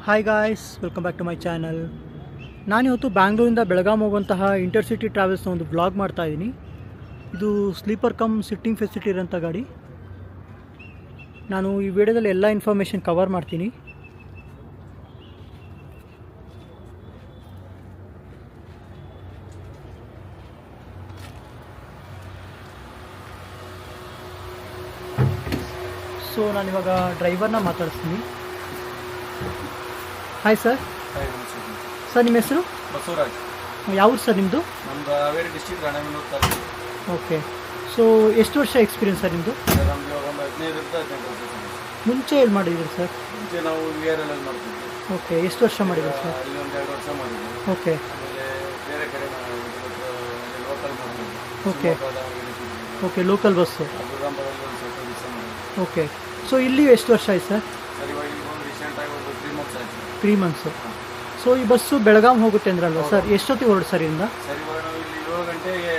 Hi guys, welcome back to my channel. ನಾನಿವತ್ತು ಬ್ಯಾಂಗ್ಳೂರಿಂದ ಬೆಳಗಾಂ ಹೋಗುವಂತಹ ಇಂಟರ್ಸಿಟಿ ಟ್ರಾವೆಲ್ಸ್ನ ಒಂದು ವ್ಲಾಗ್ ಮಾಡ್ತಾ ಇದ್ದೀನಿ. ಇದು ಸ್ಲೀಪರ್ ಕಮ್ ಸಿಟ್ಟಿಂಗ್ ಫೆಸಿಲಿಟಿ ಇರೋಂಥ ಗಾಡಿ. ನಾನು ಈ ವಿಡಿಯೋದಲ್ಲಿ ಎಲ್ಲ ಇನ್ಫಾರ್ಮೇಷನ್ ಕವರ್ ಮಾಡ್ತೀನಿ. ಸೊ ನಾನಿವಾಗ ಡ್ರೈವರ್ನ ಮಾತಾಡಿಸ್ತೀನಿ. Hi sir. ಸರ್ ನಿಮ್ಮ ಹೆಸರು? ಬಸವರಾಜ್. ಯಾವ ಸರ್ ನಿಮ್ಮದು? ನಮ್ದು Haveri district Ranebennur taluk. Okay. So ಎಷ್ಟು ವರ್ಷ ಎಕ್ಸ್ಪೀರಿಯನ್ಸ್ ಸರ್ ನಿಮ್ಮದು? ನಮಗೆ ಒಂದು 15 ವರ್ಷ. ಮುಂಚೆ ಎಲ್ಲಿ ಮಾಡಿದ್ದೀರಿ ಸರ್? ಮುಂಚೆ ನಾವು VRL ಅಲ್ಲಿ ಮಾಡ್ತಿದ್ವಿ. ಓಕೆ. ಎಷ್ಟು ವರ್ಷ ಮಾಡಿದ್ದೀರಿ ಸರ್? ಇಲ್ಲಿ ಒಂದು 2 ವರ್ಷ ಮಾಡಿದ್ವಿ. ಓಕೆ. ಆಮೇಲೆ ಬೇರೆ ಕಡೆ ನಾವು ಲೋಕಲ್ ಮಾಡ್ತೀವಿ. Okay. Okay, local bus. Okay. So ಇಲ್ಲಿ ಎಷ್ಟು ವರ್ಷ ಆಯ್ತು ಸರ್? ಸರ್ ಇವಾಗ ಈಗ ಒಂದು ರೀಸೆಂಟ್ ಆಗಿ ಒಂದು 3 ಮಂತ್ಸ್ ಆಯ್ತು. 3 ಮಂತ್ಸು. ಸೊ ಈ ಬಸ್ಸು ಬೆಳಗಾಂ ಹೋಗುತ್ತೆ ಅಂದ್ರಲ್ವ ಸರ್? ಎಷ್ಟೊತ್ತಿಗೆ ಹೊರಡು ಸರ್ ಇಂದ? ಸರ್ ಇವಾಗ ನಾವು ಇಲ್ಲಿ 7 ಗಂಟೆಗೆ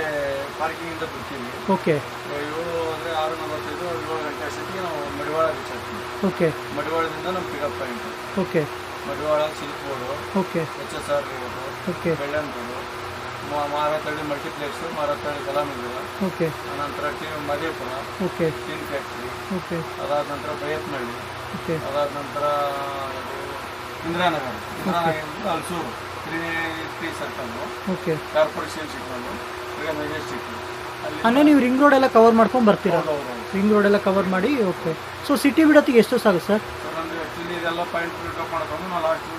ಪಾರ್ಕಿಂಗಿಂದ ಬಿಡ್ತೀವಿ. ಓಕೆ. 7 ಅಂದರೆ 6:45, 7 ಗಂಟೆ ಅಷ್ಟೊತ್ತಿಗೆ ನಾವು ಮಡಿವಾಳ ರೀಚ್ ಆಗ್ತೀವಿ. ಓಕೆ. ಮಡಿವಾಳದಿಂದ ನಮ್ಮ pickup point. Okay. Madiwala, Silk Board, okay. HSR road, okay. ಬೆಳ್ಳಂಕೋಡು, ಮಾರತಳ್ಳಿ ಮಲ್ಟಿಪ್ಲೆಕ್ಸು, ಮಾರತಳ್ಳಿ ಕಲಾಮಿಲ್ಲ. ಓಕೆ. ಅನಂತರ Mahadevapura, okay. Tin Factory, okay. ಅದಾದ ನಂತರ ಬೈಯತ್ನಹಳ್ಳಿ, ಓಕೆ. ಅದಾದ ನಂತರ ಇಂದಿರಾನಗರದಿಂದ Halasuru, three circle, okay. Corporation ಸಿಕ್ಕೊಂಡು ಈಗ ಮೆಜೆಸ್ಟಿಕ್ ಅಲ್ಲಿ. ಅಂದರೆ ನೀವು ರಿಂಗ್ ರೋಡ್ ಎಲ್ಲ ಕವರ್ ಮಾಡ್ಕೊಂಡು ಬರ್ತೀರಾ? ರಿಂಗ್ ರೋಡ್ ಎಲ್ಲ ಕವರ್ ಮಾಡಿ. ಓಕೆ. ಸೊ ಸಿಟಿ ಬಿಡೋತ್ತಿಗೆ ಎಷ್ಟು ಸಾಗುತ್ತೆ ಸರ್? ಸರ್ ನಮಗೆ ಆ್ಯಕ್ಚುಲಿ ಇದೆಲ್ಲ ಪಾಯಿಂಟ್ ಪಿಕಪ್ ಮಾಡ್ಕೊಂಡು ನಾವು ಲಾಸ್ಟು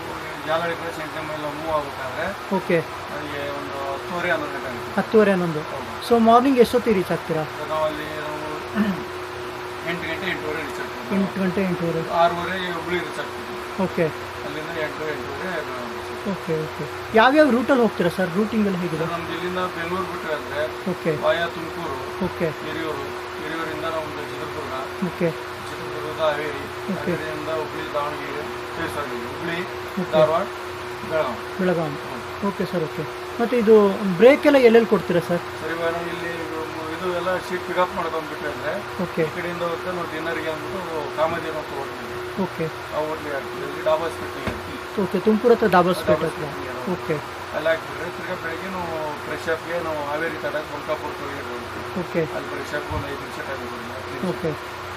ಜಾಲಹಳ್ಳಿ ಕಡೆ ಸೆಂಟರ್ ಮೇಲೆ ಮೂವ್ ಆಗಬೇಕಾದ್ರೆ ಓಕೆ. ನನಗೆ ಒಂದು 10:30 11 ಗಂಟೆ ಆಗುತ್ತೆ. 10:30 11. ಸೊ ಮಾರ್ನಿಂಗ್ ಎಷ್ಟೊತ್ತಿಗೆ ರೀಚ್ ಆಗ್ತೀರಾ? ನಾವು ಅಲ್ಲಿ 8 ಗಂಟೆ 8:30 ರೀಚ್ ಆಗ್ತೀವಿ. 8 ಗಂಟೆ 8:30. 6:30 ಹುಬ್ಳಿ ರೀಚ್ ಆಗ್ತೀವಿ. ಓಕೆ. ಅಲ್ಲಿಂದ 8:30. ಓಕೆ. ಓಕೆ. ಯಾವ್ಯಾವ ರೂಟಲ್ಲಿ ಹೋಗ್ತೀರಾ ಸರ್? ರೂಟಿಂಗ್ ಎಲ್ಲ ಹೇಗಿದೆ? ನಮ್ದು ಇಲ್ಲಿಂದ ಬೆಂಗಳೂರು ಬಿಟ್ಟರೆ ಅಂದರೆ ಓಕೆ. Via Tumakuru, okay. ಹಿರಿಯೂರಿಂದ ನಾವು ಚಿತ್ರದುರ್ಗ, ಓಕೆ. ಚಿತ್ರದುರ್ಗದ ಹಾವೇರಿ, ಓಕೆ. ಹಾವೇರಿಯಿಂದ Hubli, Davanagere, Hubli, Dharwad, Belgaum. Okay sir. Okay. ಮತ್ತು ಇದು ಬ್ರೇಕ್ ಎಲ್ಲ ಎಲ್ಲೆಲ್ಲಿ ಕೊಡ್ತೀರಾ ಸರ್? ಸರ್ ಇವಾಗ ನಾವು ಇಲ್ಲಿ ಇದು ಎಲ್ಲ ಶೀಟ್ ಪಿಕಪ್ ಮಾಡ್ಕೊಂಡ್ಬಿಟ್ರೆ ಅಂದರೆ ಓಕೆ. ಈ ಕಡೆಯಿಂದ ಹೋಗ್ತಾ ನಾವು ಡಿನ್ನರ್ಗೆ ಅಂದ್ಬಿಟ್ಟು ಕಾಮಧೇನು ಅಂತ ಹೋಗ್ತೀವಿ. ಓಕೆ. ಆ ಹೋಟ್ಲಿಗೆ ಹಾಕ್ತೀವಿ. ಅಲ್ಲಿ ಡಾಬಾ ಸ್ಪೆಟ್ಟಿಂಗ್ ಹಾಕ್ತೀವಿ. ಓಕೆ. ತುಮಕೂರು ಹತ್ರ ಡಾಬಾಸ್ಪೇಟ್ ಹತ್ರ. ಓಕೆ. ಅಲ್ಲಿ ಹಾಕ್ಬಿಟ್ರೆ ತಿರ್ಗಾ ಬೆಳಗ್ಗೆ ನಾವು ಫ್ರೆಶ್ ಅಪ್ಗೆ ನಾವು ಹಾವೇರಿ ತಡಕ್ಕೆ ಮುಲ್ಕಾಪುರ ಹೋಗ್ತೀವಿ. ಓಕೆ. ಅಲ್ಲಿ ಫ್ರೆಶ್ ಅಪ್ ಒಂದು 5 ನಿಮಿಷ ಟೈಮ್ ಕೊಡಿ. ಓಕೆ.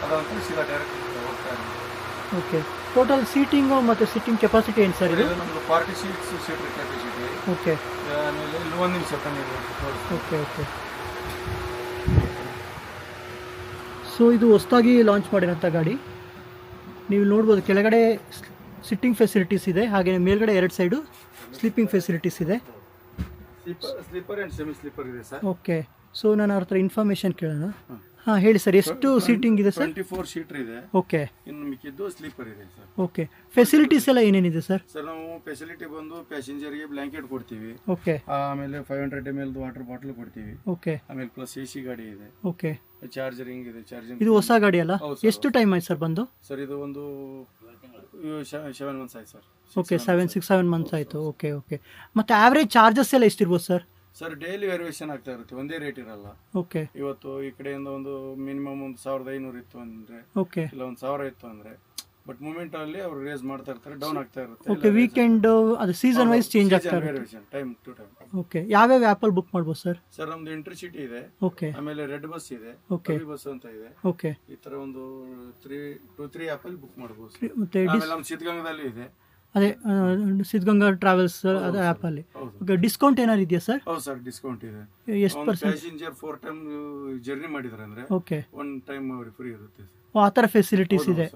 ಅದಂತೂ ಸೀದಾ ಡೈರೆಕ್ಟ್ ಹೋಗ್ತಾ ಇದ್ದೀವಿ. ಓಕೆ. ಟೋಟಲ್ ಸೀಟಿಂಗು ಮತ್ತು ಸಿಟ್ಟಿಂಗ್ ಕೆಪಾಸಿಟಿ ಏನು ಸರ್ ಇದು? ನಮ್ಮದು 40 ಸೀಟ್ಸ್ ಸೀಟ್ ಕೆಪಾಸಿಟಿ. ಓಕೆ. ಆಮೇಲೆ ಇಲ್ಲಿ 1 ನಿಮಿಷ ಬನ್ನಿ. ಓಕೆ. ಓಕೆ. ಸೊ ಇದು ಹೊಸದಾಗಿ ಲಾಂಚ್ ಮಾಡಿರೋಂಥ ಗಾಡಿ. ನೀವು ನೋಡ್ಬೋದು ಕೆಳಗಡೆ ಸಿಟ್ಟಿಂಗ್ ಫೆಸಿಲಿಟೀಸ್ ಇದೆ, ಹಾಗೆ ಮೇಲ್ಗಡೆ 2 ಸೈಡು ಸ್ಲೀಪಿಂಗ್ ಫೆಸಿಲಿಟೀಸ್ ಇದೆ. ಸ್ಲೀಪರ್ ಆ್ಯಂಡ್ ಸೆಮಿ ಸ್ಲೀಪರ್ ಇದೆ ಸರ್. ಓಕೆ. ಸೊ ನಾನು ಅವ್ರ ಹತ್ರ ಇನ್ಫಾರ್ಮೇಷನ್ ಕೇಳೋಣ. ಹಾಂ ಹೇಳಿ ಸರ್, ಎಷ್ಟು ಸೀಟಿಂಗ್ ಇದೆ ಸರ್? 24 ಸೀಟರ್ ಇದೆ. ಓಕೆ. ಇನ್ನು ಮಿಕ್ಕಿದ್ದು ಸ್ಲೀಪರ್ ಇದೆ ಸರ್. ಓಕೆ. ಫೆಸಿಲಿಟೀಸ್ ಎಲ್ಲ ಏನೇನಿದೆ ಸರ್? ಸರ್ ನಾವು ಫೆಸಿಲಿಟಿ ಬಂದು ಪ್ಯಾಸೆಂಜರ್ಗೆ ಬ್ಲ್ಯಾಂಕೆಟ್ ಕೊಡ್ತೀವಿ. ಓಕೆ. ಆಮೇಲೆ 500 ml ವಾಟರ್ ಬಾಟಲ್ ಕೊಡ್ತೀವಿ. ಓಕೆ. ಆಮೇಲೆ ಪ್ಲಸ್ AC ಗಾಡಿ ಇದೆ. ಓಕೆ. ಚಾರ್ಜರಿಂಗ್ ಇದೆ. ಚಾರ್ಜಿಂಗ್ ಇದು ಹೊಸ ಗಾಡಿ ಅಲ್ಲ? ಎಷ್ಟು ಟೈಮ್ ಆಯ್ತು ಸರ್ ಬಂದು? ಸರ್ ಇದು ಒಂದು 7 ಮಂತ್ಸ್ ಆಯ್ತು ಸರ್. ಓಕೆ. 7 ಮಂತ್ಸ್ ಆಯಿತು. ಓಕೆ. ಓಕೆ. ಮತ್ತು ಆವ್ರೇಜ್ ಚಾರ್ಜಸ್ ಎಲ್ಲ ಎಷ್ಟಿರ್ಬೋದು ಸರ್? ಸರ್ ಡೈಲಿ ವೇರಿಯೇಷನ್ ಆಗ್ತಾ ಇರುತ್ತೆ, ಒಂದೇ ರೇಟ್ ಇರಲ್ಲ. ಓಕೆ. ಇವತ್ತು ಈ ಕಡೆಯಿಂದ ಒಂದು ಮಿನಿಮಮ್ ಒಂದು 1500 ಇತ್ತು ಅಂದ್ರೆ, ಓಕೆ. ಇಲ್ಲ 1000 ಇತ್ತು ಅಂದ್ರೆ, ಬಟ್ ಮೂಮೆಂಟ್ ಅಲ್ಲಿ ಅವರು ರೇಸ್ ಮಾಡ್ತಾ ಇರ್ತಾರೆ, ಡೌನ್ ಆಗ್ತಾ ಇರುತ್ತೆ. ಓಕೆ. ವೀಕೆಂಡ್ ಅದು ಸೀಸನ್ ವೈಸ್ ಚೇಂಜ್ ಆಗ್ತಾ ಇರುತ್ತೆ. Time to time. ಓಕೆ. ಯಾವ್ಯಾವ ಆ್ಯಪಲ್ಲಿ ಬುಕ್ ಮಾಡ್ಬೋದು ಸರ್? ಸರ್ ನಮ್ದು ಇಂಟರ್ಸಿಟಿ ಇದೆ. ಓಕೆ. ಆಮೇಲೆ ರೆಡ್ ಬಸ್ ಇದೆ. ಓಕೆ. ಬಸ್ ಅಂತ ಇದೆ. ಓಕೆ. ಈ ತರ ಒಂದು 3 ಆ್ಯಪಲ್ಲಿ ಬುಕ್ ಮಾಡ್ಬೋದು. ಮತ್ತೆ ಆಮೇಲೆ ನಮ್ಮ ಸಿದ್ಧಗಂಗದಲ್ಲಿ ಇದೆ. ಅದೇ ಸಿದ್ಧಗಂಗಾ ಟ್ರಾವೆಲ್ಸ್ ಅದು ಆ್ಯಪಲ್ಲಿ. ಓಕೆ. ಡಿಸ್ಕೌಂಟ್ ಏನಾರು ಇದೆಯಾ ಸರ್? ಹೌದು ಸರ್, ಡಿಸ್ಕೌಂಟ್ ಇದೆ. ಎಷ್ಟು ಪರ್ಸೆಂಟ್? ಪ್ಯಾಸೆಂಜರ್ 4 ಟೈಮ್ ಜರ್ನಿ ಮಾಡಿದ್ರೆ ಅಂದ್ರೆ ಓಕೆ 1 ಟೈಮ್ ಅವ್ರಿಗೆ ಫ್ರೀ ಇರುತ್ತೆ. ಆ ಥರ ಫೆಸಿಲಿಟೀಸ್ ಇದೆ.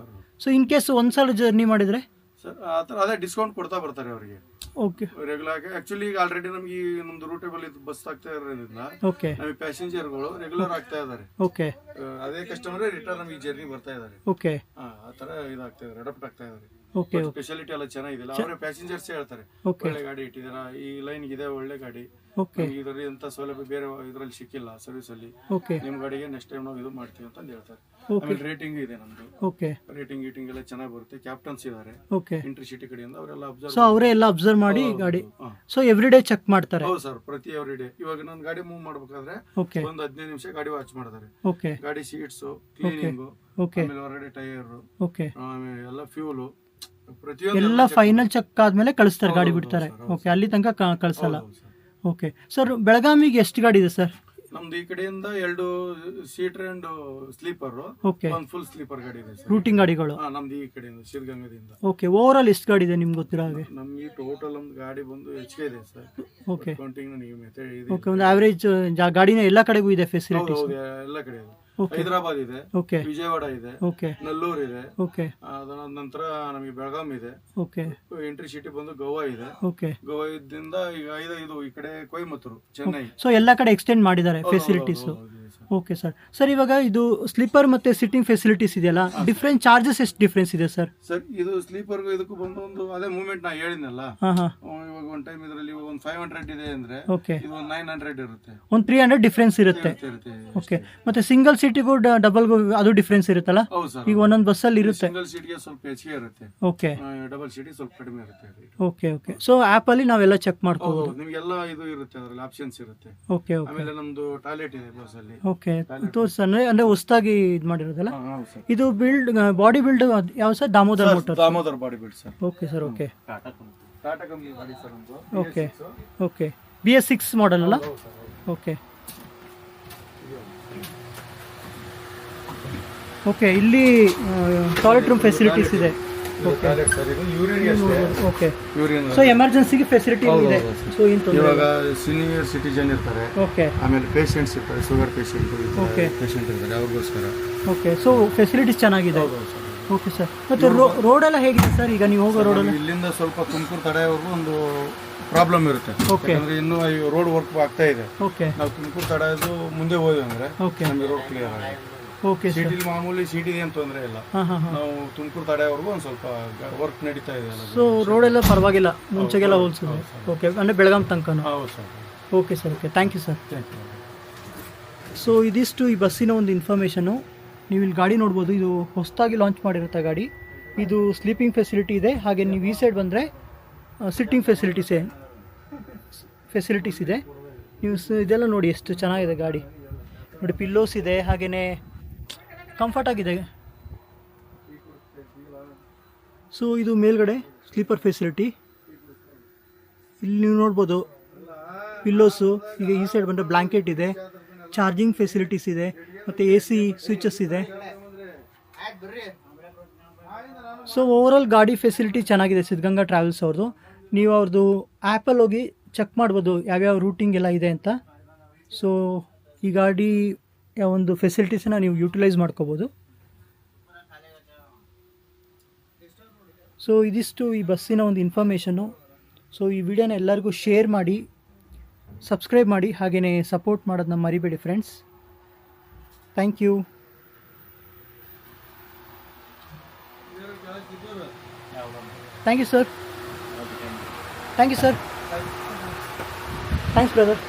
ಸೊ ಇನ್ ಕೇಸ್ ಒಂದ್ಸಲ ಜರ್ನಿ ಮಾಡಿದರೆ ಸರ್ ಆ ಥರ ಅದೇ ಡಿಸ್ಕೌಂಟ್ ಕೊಡ್ತಾ ಬರ್ತಾರೆ ಅವರಿಗೆ. ಓಕೆ. ರೆಗ್ಯುಲರ್ ಆಗಿ ಆಕ್ಚುಲಿ ಈಗ ಆಲ್ರೆಡಿ ನಮ್ಗೆ ನಮ್ದು ರೂಟೇಬಲ್ ಇದು ಬಸ್ ಆಗ್ತಾ ಇರೋದ್ರಿಂದ ಓಕೆ. ನಮಗೆ ಪ್ಯಾಸೆಂಜರ್ಗಳು ರೆಗ್ಯುಲರ್ ಆಗ್ತಾ ಇದ್ದಾರೆ. ಓಕೆ. ಅದೇ ಕಸ್ಟಮರ್ ರಿಟರ್ನ್ ನಮಗೆ ಜರ್ನಿ ಬರ್ತಾ ಇದ್ದಾರೆ. ಓಕೆ. ಆ ತರ ಇದಾಗ್ತಾ ಇದ್ದಾರೆ, ಅಡಾಪ್ಟ್ ಆಗ್ತಾ ಇದ್ದಾರೆ. ಓಕೆ. ಸ್ಪೆಷಾಲಿಟಿ ಎಲ್ಲ ಚೆನ್ನಾಗಿದೆಲ್ಲ, ಅವರೇ ಪ್ಯಾಸೆಂಜರ್ಸ್ ಹೇಳ್ತಾರೆ ಒಳ್ಳೆ ಗಾಡಿ ಇಟ್ಟಿದ್ದೀರಾ, ಈ ಲೈನ್ ಇದೆ ಒಳ್ಳೆ ಗಾಡಿ, ಓಕೆ. ಇದರಲ್ಲಿ ಎಂತ ಸೌಲಭ್ಯ ಬೇರೆ ಇದರಲ್ಲಿ ಸಿಕ್ಕಿಲ್ಲ ಸರ್ವಿಸ್ ಅಲ್ಲಿ, ಓಕೆ. ನಿಮ್ ಗಾಡಿಗೆ ನೆಕ್ಸ್ಟ್ ಟೈಮ್ ನಾವು ಇದು ಮಾಡ್ತೀವಿ ಅಂತ ಹೇಳ್ತಾರೆ. ಆಮೇಲೆ ರೇಟಿಂಗ್ ಇದೆ ನಮ್ದು. ಓಕೆ. ರೇಟಿಂಗ್ ಗೀಟಿಂಗ್ ಎಲ್ಲ ಚೆನ್ನಾಗಿ ಬರುತ್ತೆ. ಕ್ಯಾಪ್ಟನ್ಸ್ ಇದ್ದಾರೆ ಓಕೆ. ಇಂಟರ್ಸಿಟಿ ಕಡೆಯಿಂದ, ಅವರೆಲ್ಲ ಅಬ್ಸರ್ವ್. ಸೊ ಅವರೇ ಎಲ್ಲ ಅಬ್ಸರ್ವ್ ಮಾಡಿ ಗಾಡಿ, ಸೊ ಎವ್ರಿ ಡೇ ಚೆಕ್ ಮಾಡ್ತಾರೆ? ಹೌದು ಸರ್, ಪ್ರತಿ ಎವ್ರಿ ಡೇ. ಇವಾಗ ನಾನು ಗಾಡಿ ಮೂವ್ ಮಾಡ್ಬೇಕಾದ್ರೆ ಓಕೆ. ಒಂದು 15 ನಿಮಿಷ ಗಾಡಿ ವಾಚ್ ಮಾಡ್ತಾರೆ. ಓಕೆ. ಗಾಡಿ ಸೀಟ್ಸ್ ಕ್ಲೀನಿಂಗ್, ಓಕೆ. ಆಮೇಲೆ ಹೊರಗಡೆ ಟೈರ್, ಓಕೆ. ಆಮೇಲೆ ಎಲ್ಲ ಫ್ಯೂಲು ಪ್ರತಿಯೊಂದು ಎಲ್ಲ ಫೈನಲ್ ಚೆಕ್ ಆದಮೇಲೆ ಕಳಿಸ್ತಾರೆ, ಗಾಡಿ ಬಿಡ್ತಾರೆ. ಓಕೆ, ಅಲ್ಲಿ ತನಕ ಕಳಿಸಲ್ಲ. ಓಕೆ ಸರ್, ಬೆಳಗಾವಿಗೆ ಎಷ್ಟು ಗಾಡಿ ಇದೆ ಸರ್? ನಮ್ದು ಈ ಕಡೆಯಿಂದ 2 ಸೀಟರ್ ಅಂಡ್ ಸ್ಲೀಪರ್, ಓಕೆ, ಒಂದು ಫುಲ್ ಸ್ಲೀಪರ್ ಗಾಡಿ ಇದೆ ಸರ್. ರೂಟಿಂಗ್ ಗಾಡಿಗಳು. ನಮ್ದು ಈ ಕಡೆಯಿಂದ ಶಿವಗಂಗದಿಂದ. ಓಕೆ, ಓವರ್ ಆಲ್ ಎಷ್ಟು ಗಾಡಿ ಇದೆ ನಿಮ್ಗೆ ಗೊತ್ತಿರೋ ಹಾಗೆ? ನಮ್ಗೆ ಟೋಟಲ್ ಒಂದು ಗಾಡಿ ಬಂದು ಹೆಚ್ಚಿಗೆ ಇದೆ ಸರ್. ಓಕೆ ಕೌಂಟಿಂಗ್ ನಿಯಮಿತ ಇದೆ. ಓಕೆ, ಒಂದು ಆವರೇಜ್ ಗಾಡಿನ ಎಲ್ಲ ಕಡೆಗೂ ಇದೆ ಫೆಸಿಲಿಟೀಸ್? ಹೌದು, ಎಲ್ಲ ಕಡೆ ಇದೆ. ಹೈದರಾಬಾದ್ ಇದೆ, ಓಕೆ, ವಿಜಯವಾಡ ಇದೆ, ಓಕೆ, ನಲ್ಲೂರ್ ಇದೆ, ಓಕೆ, ಅದಾದ ನಂತರ ನಮಗೆ ಬೆಳಗಾಂ ಇದೆ, ಓಕೆ, ಎಂಟ್ರಿ ಸಿಟಿ ಬಂದು ಗೋವಾ ಇದೆ. ಓಕೆ, ಗೋವಾದಿಂದ ಈಗ ಇದು ಈ ಕಡೆ ಕೊಯಮತ್ತೂರು, ಚೆನ್ನೈ. ಸೊ ಎಲ್ಲ ಕಡೆ ಎಕ್ಸ್ಟೆಂಡ್ ಮಾಡಿದ್ದಾರೆ ಫೆಸಿಲಿಟೀಸು. Okay sir. ಸರ್, ಇವಾಗ ಇದು ಸ್ಲೀಪರ್ ಮತ್ತೆ ಸಿಟ್ಟಿಂಗ್ ಫೆಸಿಲಿಟೀಸ್ ಇದೆಯಲ್ಲ, ಡಿಫ್ರೆಂಟ್ ಚಾರ್ಜಸ್ ಎಷ್ಟು ಡಿಫ್ರೆನ್ಸ್ ಇದೆ ಸರ್? ಸರ್, ಇದು ಸ್ಲೀಪರ್ಗೂ ಇದಕ್ಕೂ ಬಂದು ಒಂದು ಅದೇ ಮೂವ್ಮೆಂಟ್ ನಾ ಹೇಳಿದ್ನಲ್ಲ, ಹಾಂ ಹಾಂ, ಇವಾಗ ಒಂದು ಟೈಮ್ ಇದರಲ್ಲಿ ಒಂದು 500 ಇದೆ ಅಂದ್ರೆ ಓಕೆ, ಇದು ಒಂದು 900 ಇರುತ್ತೆ, ಒಂದು 300 ಡಿಫ್ರೆನ್ಸ್ ಇರುತ್ತೆ. ಇರುತ್ತೆ. ಓಕೆ, ಮತ್ತೆ ಸಿಂಗಲ್ ಸೀಟಿಗೂ ಡಬಲ್ಗೂ ಅದು ಡಿಫ್ರೆನ್ಸ್ ಇರುತ್ತಲ್ಲ? ಹೌದು ಸರ್, ಈಗ ಒಂದೊಂದು ಬಸ್ಸಲ್ಲಿ ಇರುತ್ತೆ. ಸಿಂಗಲ್ ಸೀಟ್ಗೆ ಸ್ವಲ್ಪ ಹೆಚ್ಚಿಗೆ ಇರುತ್ತೆ, ಓಕೆ, ಡಬಲ್ ಸೀಟಿಗೆ ಸ್ವಲ್ಪ ಕಡಿಮೆ ಇರುತ್ತೆ. Okay, okay. ಸೊ ಆ್ಯಪಲ್ಲಿ ನಾವೆಲ್ಲ ಚೆಕ್ ಮಾಡ್ಕೋಬೋದು. ನಿಮಗೆಲ್ಲ ಇದು ಇರುತ್ತೆ, ಅದರಲ್ಲಿ ಆಪ್ಷನ್ಸ್ ಇರುತ್ತೆ. ಓಕೆ, ಓಕೆ, ಆಮೇಲೆ ನಮ್ದು ಟಾಯ್ಲೆಟ್ ಇದೆ ಬಸ್ ಅಲ್ಲಿ. ಓಕೆ, ತೋರಿಸಿ ಅಂದ್ರೆ ಹೊಸದಾಗಿ ಇದು ಮಾಡಿರೋದಲ್ಲ ಹೌದು ಸರ್. ಇದು ಬಾಡಿ ಬಿಲ್ಡ್ ಯಾವ sir? Damodar motor. Damodar body build sir. Okay sir, okay, Tata company ಗಾಡಿ ಸರ್ ನಮ್ದು. ಓಕೆ, ಓಕೆ, BS6 ಮಾಡೆಲ್ ಅಲ್ಲ? Okay, okay. ಇಲ್ಲಿ ಟಾಯ್ಲೆಟ್ ರೂಮ್ ಫೆಸಿಲಿಟೀಸ್ ಇದೆ. ಟಾಯ್ಲೆಟ್ ಸರ್, ಇದು ಯೂರಿನ್ ಓಕೆ, ಯೂರಿನ್. ಸೊ ಎಮರ್ಜೆನ್ಸಿಗೆ ಫೆಸಿಲಿಟಿ ಇದೆ. ಸೊ ಇವಾಗ ಸೀನಿಯರ್ ಸಿಟಿಜನ್ ಇರ್ತಾರೆ, ಓಕೆ, ಆಮೇಲೆ ಪೇಷಂಟ್ಸ್ ಇರ್ತಾರೆ, ಶುಗರ್ ಪೇಷಂಟ್, ಓಕೆ, ಪೇಷಂಟ್ ಇರ್ತಾರೆ, ಅವ್ರಿಗೋಸ್ಕರ. ಓಕೆ, ಸೊ ಫೆಸಿಲಿಟೀಸ್ ಚೆನ್ನಾಗಿದೆ. Okay sir. ಮತ್ತೆ ರೋಡ್ ಎಲ್ಲ ಹೇಗಿದೆ ಸರ್? ಈಗ ನೀವು ಹೋಗೋ ರೋಡಲ್ಲಿ ಇಲ್ಲಿಂದ ಸ್ವಲ್ಪ ತುಮಕೂರು ತಡೆಯವರೆಗೂ ಒಂದು ಪ್ರಾಬ್ಲಮ್ ಇರುತ್ತೆ. ಓಕೆ, ಅಂದ್ರೆ ಇನ್ನೂ ರೋಡ್ ವರ್ಕ್ ಆಗ್ತಾ ಇದೆ. ಓಕೆ, ನಾವು ತುಮಕೂರು ತಡೆದು ಮುಂದೆ ಹೋದ್ವಿ ಅಂದ್ರೆ ಓಕೆ, ನಮಗೆ ರೋಡ್ ಕ್ಲಿಯರ್ ಆಗಿದೆ. Okay sir. ಸಿಟಿಲಿ ಮಾಮೂಲಿ ಸಿಟಿ ಏನು ತೊಂದರೆ ಇಲ್ಲ. ಹಾಂ ಹಾಂ ಹಾಂ. ನಾವು ತುಮಕೂರು ತಡೆಯವರೆಗೂ ಒಂದು ಸ್ವಲ್ಪ ವರ್ಕ್ ನಡೀತಾ ಇದೆ. ಸೊ ರೋಡೆಲ್ಲ ಪರವಾಗಿಲ್ಲ ಮುಂಚೆಗೆಲ್ಲ ಹೋಲ್ಸಿದ್ರೆ? ಓಕೆ, ಅಂದರೆ ಬೆಳಗಾಂ ತನಕನೂ? ಹೌದು sir. Okay sir, okay, thank you sir. Thank you. So ಇದಿಷ್ಟು ಈ ಬಸ್ಸಿನ ಒಂದು ಇನ್ಫಾರ್ಮೇಷನು. ನೀವು ಇಲ್ಲಿ ಗಾಡಿ ನೋಡ್ಬೋದು, ಇದು ಹೊಸದಾಗಿ ಲಾಂಚ್ ಮಾಡಿರುತ್ತೆ ಗಾಡಿ. ಇದು ಸ್ಲೀಪಿಂಗ್ ಫೆಸಿಲಿಟಿ ಇದೆ, ಹಾಗೆ ನೀವು ಈ ಸೈಡ್ ಬಂದರೆ ಸಿಟ್ಟಿಂಗ್ ಫೆಸಿಲಿಟೀಸ್ ಇದೆ. ನೀವು ಇದೆಲ್ಲ ನೋಡಿ ಎಷ್ಟು ಚೆನ್ನಾಗಿದೆ ಗಾಡಿ ನೋಡಿ. ಪಿಲ್ಲೋಸ್ ಇದೆ, ಹಾಗೆಯೇ ಕಂಫರ್ಟ್ ಆಗಿದೆ. ಸೊ ಇದು ಮೇಲ್ಗಡೆ ಸ್ಲೀಪರ್ ಫೆಸಿಲಿಟಿ. ಇಲ್ಲಿ ನೀವು ನೋಡ್ಬೋದು ಪಿಲ್ಲೋಸು. ಈಗ ಈ ಸೈಡ್ ಬಂದರೆ ಬ್ಲ್ಯಾಂಕೆಟ್ ಇದೆ, ಚಾರ್ಜಿಂಗ್ ಫೆಸಿಲಿಟೀಸ್ ಇದೆ, ಮತ್ತು AC ಸ್ವಿಚಸ್ ಇದೆ. ಸೊ ಓವರಾಲ್ ಗಾಡಿ ಫೆಸಿಲಿಟಿ ಚೆನ್ನಾಗಿದೆ ಸಿದ್ಧಗಂಗಾ ಟ್ರಾವೆಲ್ಸ್ ಅವ್ರದ್ದು. ನೀವು ಅವ್ರದ್ದು ಆ್ಯಪಲ್ಲಿ ಹೋಗಿ ಚೆಕ್ ಮಾಡ್ಬೋದು ಯಾವ್ಯಾವ ರೂಟಿಂಗ್ ಎಲ್ಲ ಇದೆ ಅಂತ. ಸೊ ಈ ಗಾಡಿ ಒಂದು ಫೆಸಿಲಿಟೀಸನ್ನ ನೀವು ಯೂಟಿಲೈಸ್ ಮಾಡ್ಕೋಬೋದು. ಸೊ ಇದಿಷ್ಟು ಈ ಬಸ್ಸಿನ ಒಂದು ಇನ್ಫಾರ್ಮೇಷನ್ನು. ಸೊ ಈ ವಿಡಿಯೋನ ಎಲ್ಲರಿಗೂ ಶೇರ್ ಮಾಡಿ, ಸಬ್ಸ್ಕ್ರೈಬ್ ಮಾಡಿ, ಹಾಗೆಯೇ ಸಪೋರ್ಟ್ ಮಾಡೋದನ್ನ ಮರಿಬೇಡಿ friends. Thank you. Thank you sir. Thank you sir. Thanks brother.